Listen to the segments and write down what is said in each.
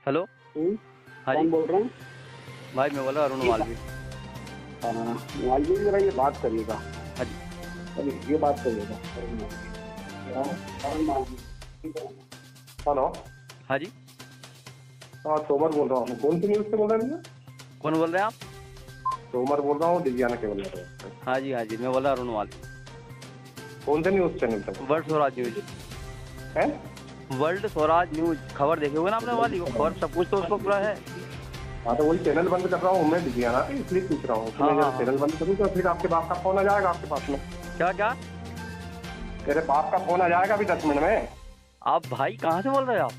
Hello. हाँ जी कौन बोल रहे हैं? भाई, मैं बोला अरुण मालवी। मालवी जरा ये बात करिएगा। हाँ जी। अरे ये बात करिएगा। हेलो। हाँ जी। हाँ, तोमर बोल रहा हूँ। कौन सी न्यूज़ से बोल रहे हैं भैया? कौन बोल रहे हैं आप? तोमर बोल रहा हूँ, दिव्याना केवल से। हाँ जी, मैं बोला अरुण मालवी। कौन से न्यूज़ चैनल से? वर्ल्ड स्वराज न्यूज है? World Swaraj news. खबर देखे होगे ना आपने वाली? वो खबर सब कुछ तो उसको पूरा है। हाँ, तो वही चैनल बंद कर रहा हूँ मैं, दिव्याना पे, इसलिए पूछ रहा हूँ कि मैं जब चैनल बंद करूँ तो फिर आपके बाप का फोन आ जाएगा आपके पास में। क्या क्या? तेरे बाप का फोन आ जाएगा अभी 10 मिनट में। आप भाई कहाँ से बोल रहे हैं आप?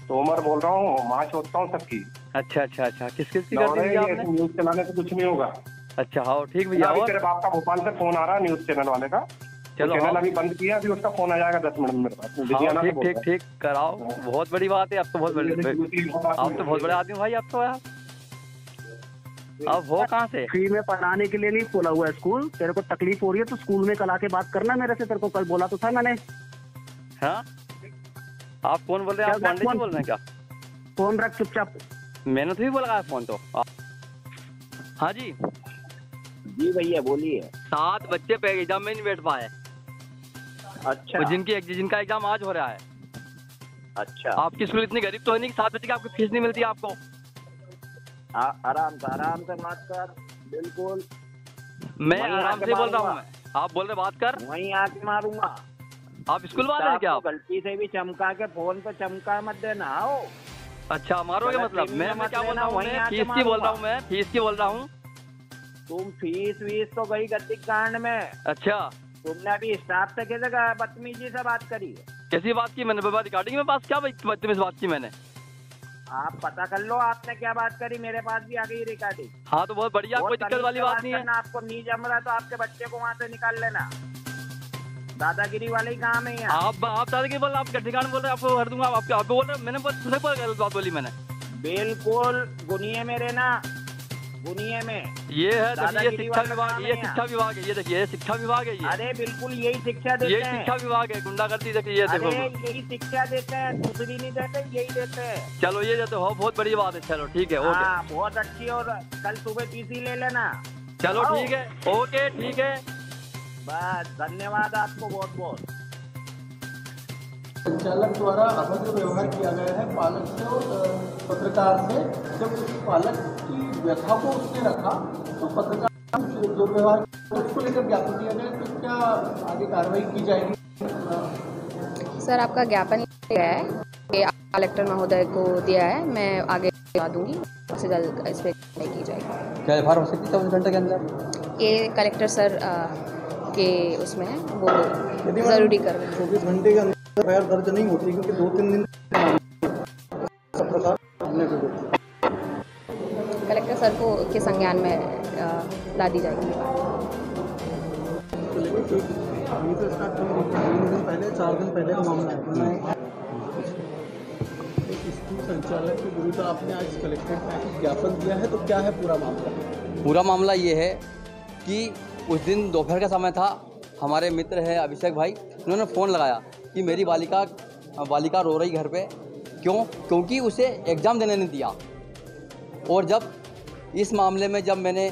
तोमर बोल रहा हूँ, माँ छोड़ता हूँ सबकी। अच्छा, किस की कर दी आपने? न्यूज़ चलाने से कुछ नहीं होगा। अच्छा, हाँ ठीक भैया। अभी और तेरे बाप का भोपाल से फोन आ रहा है न्यूज़ चैनल वाले का। चलो, चैनल अभी बंद किया, अभी उसका फोन आ जाएगा 10 मिनट में मेरे पास। दिव्याना से बोल रहा ठीक कराओ। बहुत बड़ी बात है। आप तो बहुत बड़े आदमी भाई। आप तो यार अब हो कहाँ से? फ्री में पढ़ाने के लिए नहीं खोला हुआ है स्कूल। तेरे को तकलीफ हो रही है तो स्कूल में कल आके बात करना मेरे से। तेरे को कल बोला तो था मैंने। हाँ, आप कौन बोल रहे हैं? आप पांडे जी बोल रहे हैं क्या? फोन रख चुपचाप। मैंने तो ही बोला फोन तो। हाँ जी जी भैया बोलिए। 7 बच्चे पे एग्जाम में नहीं बैठ पाए। अच्छा और जिनका एग्जाम आज हो रहा है। अच्छा, आपकी स्कूल इतनी गरीब तो है नहीं कि 7 बच्चे की आपकी फीस नहीं मिलती आपको। आराम से बात कर। बिल्कुल, मैं आराम से बोल रहा हूँ। आप बोल रहे बात कर। वहीं आके मारूंगा। आप स्कूल वाले हैं क्या आप? गलती से भी चमका के फोन पे चमका मत देना। आओ। अच्छा, मारोगे मतलब? मैं क्या बोल रहा हूँ? मैं फीस की बोल रहा हूँ। मैं फीस की बोल रहा हूँ। तुम फीस वीस तो गई गद्दी कांड में। अच्छा, तुमने अभी स्टाफ से किसी का बदतमीजी से बात करी? कैसी बात की मैंने? रिकॉर्डिंग में पास क्या बदतमीज बात की मैंने? आप पता कर लो आपने क्या बात करी। मेरे पास भी आ गई रिकॉर्डिंग। हाँ तो बहुत बढ़िया, कोई दिक्कत वाली बात नहीं है। आपको नहीं जम रहा तो आपके बच्चे को वहाँ से निकाल लेना। दादागिरी वाले ही काम है यहाँ। आप दादागिरी बोल रहे हैं? आप ठिकाना बोल रहे हैं? आपको हर दूंगा। आप बोल रहे हैं? मैंने बात बोली मैंने? बिल्कुल गुनिये मेरे ना, गुनिये में। ये है ये शिक्षा विभाग। ये शिक्षा विभाग है। ये देखिए, ये शिक्षा विभाग है। ये अरे बिल्कुल यही शिक्षा देते हैं। ये शिक्षा विभाग है। गुंडागर्दी देखिए। ये देखो, यही शिक्षा देते हैं, दूसरी नहीं देते, यही देते हैं। चलो ये देते हो, बहुत बड़ी बात है। चलो ठीक है, ओके। हाँ, बहुत अच्छी। और कल सुबह टीसी ले लेना। चलो ठीक है, ओके ठीक है। बस, धन्यवाद आपको बहुत बहुत। संचालक द्वारा अभद्र व्यवहार किया गया है पालक से और पत्रकार से। जब उस पालक की व्यथा को उसने रखा तो पत्रकार जो व्यवहार उसको लेकर ज्ञापन दिया गया, तो क्या आगे कार्रवाई की जाएगी? सर, आपका ज्ञापन गया है, ये कलेक्टर महोदय को दिया है। मैं आगे बता दूंगी, सबसे जल्द इस पर कार्रवाई की जाएगी। क्या एफआईआर हो सकती है 24 घंटे के अंदर? ये कलेक्टर सर के उसमें है, वो ज़रूरी कर रहे हैं। 24 घंटे के अंदर एफआईआर दर्ज नहीं होती क्योंकि 2-3 दिन कलेक्टर सर को के संज्ञान में ला दी जाएगी बात। पहले 4 दिन पहले का मामला है। स्कूल संचालक के विरुद्ध आपने आज कलेक्ट्रेट में ज्ञापन दिया है, तो क्या है पूरा मामला? पूरा मामला ये है कि उस दिन दोपहर का समय था। हमारे मित्र है अभिषेक भाई, उन्होंने फ़ोन लगाया कि मेरी बालिका रो रही घर पे। क्योंकि उसे एग्ज़ाम देने नहीं दिया। और जब इस मामले में जब मैंने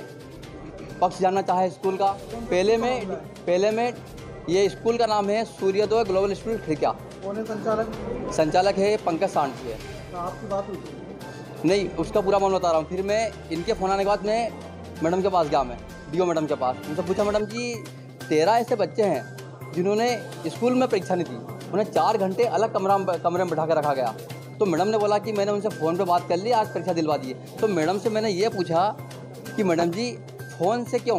पक्ष जानना चाहा स्कूल का, पहले में ये स्कूल का नाम है सूर्योदय ग्लोबल स्कूल खिड़किया। कौन है संचालक? संचालक है पंकज सांठी है। तो आपकी बात हुई? नहीं, उसका पूरा मामला बता रहा हूँ। फिर मैं इनके फ़ोन आने के बाद मैं मैडम के पास गया, मैं डीओ मैडम के पास। उनसे पूछा, मैडम जी 13 ऐसे बच्चे हैं जिन्होंने स्कूल में परीक्षा नहीं दी, उन्हें 4 घंटे अलग कमरे में बैठा कर रखा गया। तो मैडम ने बोला कि मैंने उनसे फ़ोन पे बात कर ली, आज परीक्षा दिलवा दी है। तो मैडम से मैंने ये पूछा कि मैडम जी फ़ोन से क्यों,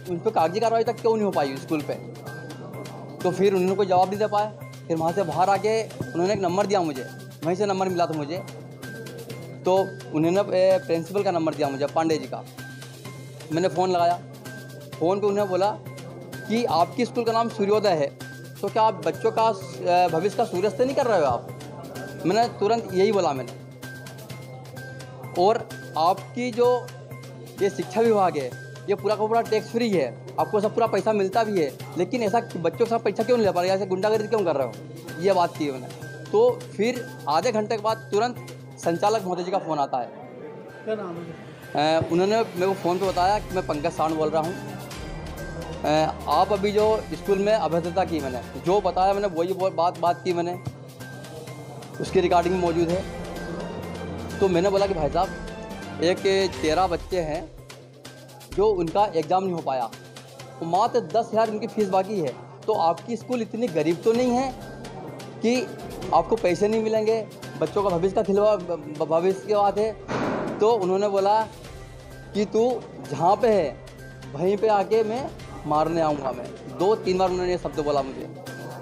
उन पर कागजी कार्रवाई तक क्यों नहीं हो पाई स्कूल पे? तो फिर उन्होंने कोई जवाब नहीं दे पाए। फिर वहाँ से बाहर आके उन्होंने एक नंबर दिया मुझे, वहीं से नंबर मिला था मुझे। तो उन्होंने प्रिंसिपल का नंबर दिया मुझे, पांडे जी का। मैंने फ़ोन लगाया। फ़ोन पे उन्होंने बोला कि आपकी स्कूल का नाम सूर्योदय है, तो क्या आप बच्चों का भविष्य का सूर्यास्त नहीं कर रहे हो आप? मैंने तुरंत यही बोला मैंने। और आपकी जो ये शिक्षा विभाग है, ये पूरा का पूरा टैक्स फ्री है, आपको सब पूरा पैसा मिलता भी है, लेकिन ऐसा बच्चों के साथ परीक्षा क्यों नहीं ले पा रहे? ऐसे गुंडागर्दी क्यों कर रहे हो? ये बात की मैंने। तो फिर आधे घंटे के बाद तुरंत संचालक महोदय जी का फ़ोन आता है। क्या नाम है? उन्होंने मेरे को फ़ोन पे बताया कि मैं पंकज सावंत बोल रहा हूँ, आप अभी जो स्कूल में अभद्रता की, मैंने जो बताया मैंने वही बात की मैंने, उसकी रिकॉर्डिंग में मौजूद है। तो मैंने बोला कि भाई साहब, एक 13 बच्चे हैं जो उनका एग्ज़ाम नहीं हो पाया, तो मात्र 10,000 उनकी फ़ीस बाकी है। तो आपकी स्कूल इतनी गरीब तो नहीं है कि आपको पैसे नहीं मिलेंगे, बच्चों का भविष्य का खिलवाड़, भविष्य की बात है। तो उन्होंने बोला कि तू जहाँ पे है वहीं पे आके मैं मारने आऊँगा। मैं 2-3 बार उन्होंने ये शब्द बोला मुझे।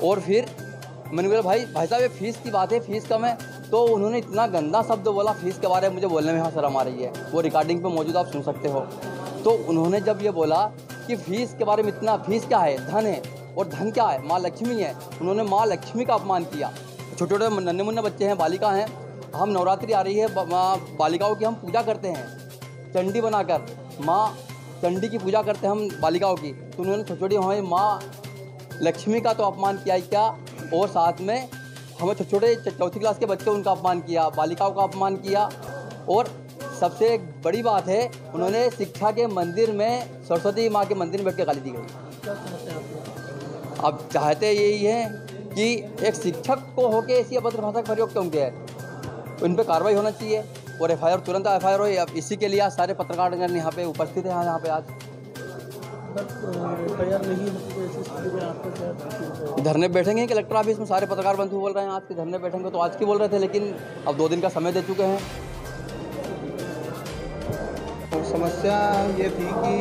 और फिर मैंने बोला भाई साहब, ये फ़ीस की बात है, फ़ीस कम है। तो उन्होंने इतना गंदा शब्द बोला फ़ीस के बारे में, मुझे बोलने में यहाँ शर्म आ रही है। वो रिकॉर्डिंग पे मौजूद, आप सुन सकते हो। तो उन्होंने जब ये बोला कि फ़ीस के बारे में इतना, फ़ीस क्या है, धन है, और धन क्या है, माँ लक्ष्मी है। उन्होंने माँ लक्ष्मी का अपमान किया। छोटे छोटे नन्हे मुन्ने बच्चे हैं, बालिका हैं, हम नवरात्रि आ रही है, बालिकाओं की हम पूजा करते हैं, चंडी बनाकर माँ चंडी की पूजा करते हैं हम बालिकाओं की। तो उन्होंने छोटी छोटी हमें माँ लक्ष्मी का तो अपमान किया ही क्या, और साथ में हमें छोटे छोटे 4th क्लास के बच्चे, उनका अपमान किया, बालिकाओं का अपमान किया। और सबसे एक बड़ी बात है, उन्होंने शिक्षा के मंदिर में, सरस्वती माँ के मंदिर में बैठ के गाली दी गई। अब चाहते यही है कि एक शिक्षक को होके ऐसी अभद्र भाषा का प्रयोग क्यों किया है, उन पर कार्रवाई होना चाहिए और FIR, तुरंत FIR हो। अब इसी के लिए आज सारे पत्रकार यहाँ पे उपस्थित हैं, यहाँ पे आज धरने बैठेंगे कलेक्टर ऑफिस में। सारे पत्रकार बंधु बोल रहे हैं आज के धरने बैठेंगे, तो आज की बोल रहे थे, लेकिन अब 2 दिन का समय दे चुके हैं। समस्या ये थी कि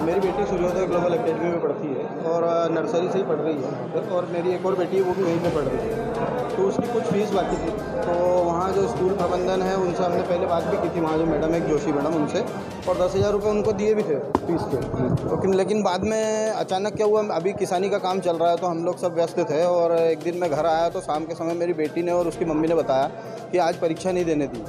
मेरी बेटी सूर्योदय ग्लोबल एकेडमी में पढ़ती है और नर्सरी से ही पढ़ रही है यहाँ पर, और मेरी एक और बेटी है वो भी वहीं पे पढ़ रही है। तो उसकी कुछ फ़ीस बाकी थी, तो वहाँ जो स्कूल प्रबंधन है उनसे हमने पहले बात भी की थी, वहाँ जो मैडम है जोशी मैडम, उनसे, और 10,000 रुपये उनको दिए भी थे फीस के। लेकिन बाद में अचानक क्या हुआ, अभी किसानी का काम चल रहा है तो हम लोग सब व्यस्त थे, और एक दिन मैं घर आया तो शाम के समय मेरी बेटी ने और उसकी मम्मी ने बताया कि आज परीक्षा नहीं देने दी।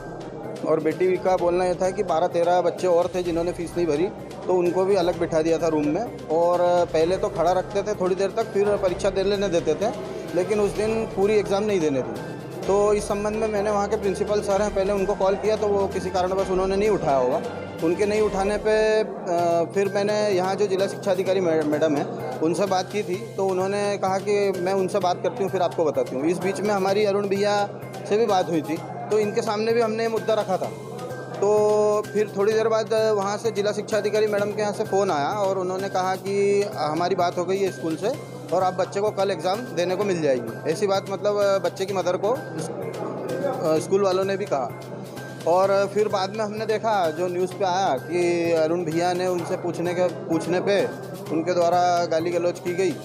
और बेटी का बोलना यह था कि 12-13 बच्चे और थे जिन्होंने फ़ीस नहीं भरी, तो उनको भी अलग बिठा दिया था रूम में, और पहले तो खड़ा रखते थे थोड़ी देर तक, फिर परीक्षा दे लेने देते थे, लेकिन उस दिन पूरी एग्ज़ाम नहीं देने दी। तो इस संबंध में मैंने वहाँ के प्रिंसिपल सर हैं, पहले उनको कॉल किया, तो वो किसी कारणवश उन्होंने नहीं उठाया होगा। उनके नहीं उठाने पे फिर मैंने यहाँ जो जिला शिक्षा अधिकारी मैडम है उनसे बात की थी, तो उन्होंने कहा कि मैं उनसे बात करती हूँ, फिर आपको बताती हूँ। इस बीच में हमारी अरुण भैया से भी बात हुई थी, तो इनके सामने भी हमने ये मुद्दा रखा था। तो फिर थोड़ी देर बाद वहाँ से जिला शिक्षा अधिकारी मैडम के यहाँ से फ़ोन आया, और उन्होंने कहा कि हमारी बात हो गई है स्कूल से, और आप बच्चे को कल एग्ज़ाम देने को मिल जाएगी। ऐसी बात मतलब बच्चे की मदर को स्कूल वालों ने भी कहा। और फिर बाद में हमने देखा जो न्यूज़ पे आया कि अरुण भैया ने उनसे पूछने पे उनके द्वारा गाली गलौज की गई।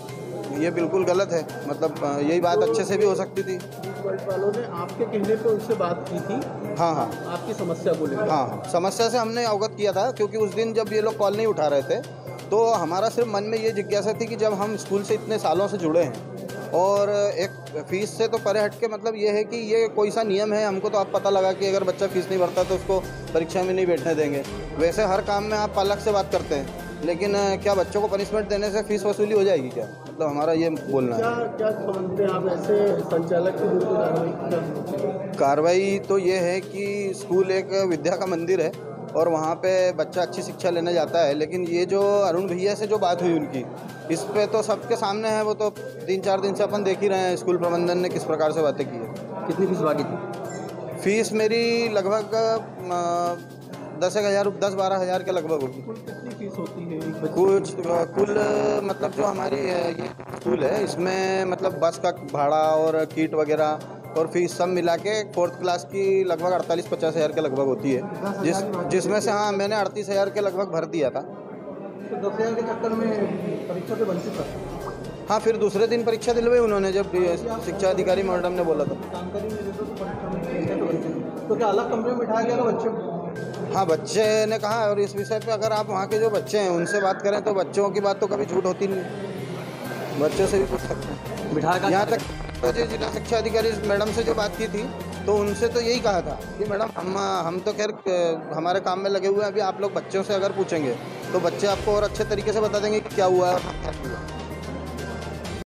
ये बिल्कुल गलत है, मतलब यही बात अच्छे से भी हो सकती थी। वालों ने आपके कहने पे उनसे बात की थी? हाँ, आपकी समस्या को लेकर? हाँ, समस्या से हमने अवगत किया था, क्योंकि उस दिन जब ये लोग कॉल नहीं उठा रहे थे, तो हमारा सिर्फ मन में ये जिज्ञासा थी कि जब हम स्कूल से इतने सालों से जुड़े हैं, और एक फ़ीस से तो परे हट के मतलब ये है कि ये कोई सा नियम है, हमको तो आप पता लगा कि अगर बच्चा फ़ीस नहीं भरता तो उसको परीक्षा में नहीं बैठने देंगे। वैसे हर काम में आप अलग से बात करते हैं, लेकिन क्या बच्चों को पनिशमेंट देने से फ़ीस वसूली हो जाएगी क्या? मतलब हमारा ये बोलना है। क्या समझते हैं आप ऐसे संचालक की विरुद्ध कार्रवाई? तो ये है कि स्कूल एक विद्या का मंदिर है, और वहाँ पे बच्चा अच्छी शिक्षा लेने जाता है, लेकिन ये जो अरुण भैया से जो बात हुई उनकी, इस पे तो सबके सामने है, वो तो 3-4 दिन से अपन देख ही रहे हैं स्कूल प्रबंधन ने किस प्रकार से बातें की है। कितनी फीस बाकी थी? फीस मेरी लगभग 10-12 हज़ार के लगभग होगी। कितनी फीस होती है? कुल मतलब जो हमारी ये स्कूल है, इसमें मतलब बस का भाड़ा और किट वगैरह और फीस सब मिला के 4th क्लास की लगभग 48-50 हज़ार के लगभग होती है, जिसमें से हाँ मैंने 38 हज़ार के लगभग भर दिया था। तो 10,000 के चक्कर में परीक्षा से वंचित था? हाँ, फिर दूसरे दिन परीक्षा दिलवाई उन्होंने, जब शिक्षा अधिकारी मैडम ने बोला था। जानकारी नहीं देते तो परीक्षा में वंचित। तो क्या अलग कमरे में बिठाया गया था बच्चों को? हाँ, बच्चे ने कहा, और इस विषय पे अगर आप वहाँ के जो बच्चे हैं उनसे बात करें तो बच्चों की बात तो कभी झूठ होती नहीं, बच्चों से भी पूछ सकते हैं। बिठा कर यहाँ तक तो जो जिला शिक्षा अधिकारी मैडम से जो बात की थी, तो उनसे तो यही कहा था कि मैडम हम तो खैर हमारे काम में लगे हुए हैं, अभी आप लोग बच्चों से अगर पूछेंगे तो बच्चे आपको और अच्छे तरीके से बता देंगे कि क्या हुआ है और क्या हुआ।